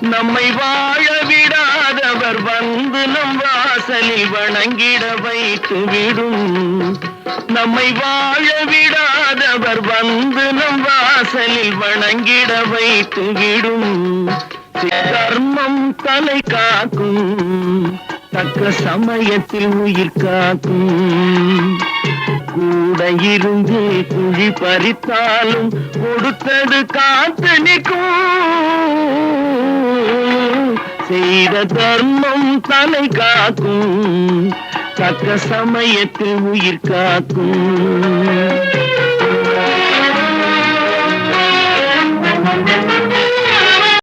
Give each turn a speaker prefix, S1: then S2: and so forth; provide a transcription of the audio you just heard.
S1: நம்மை வாழ விடாதவர் வந்து நம் வாசலில் வணங்கிட வைத்து விடும். நம்மை வாழ விடாதவர் வந்து நம் வாசலில் வணங்கிட வைத்து விடும். தர்மம் தலை காக்கும், தக்க சமயத்தில் உயிர் காக்கும். கூட இருந்து குழி பறித்தாலும் கொடுத்தது காத்து நிற்கும். செய்த தர்மம் தலை காக்கும், தக்க சமயத்தில் உயிர் காக்கும்.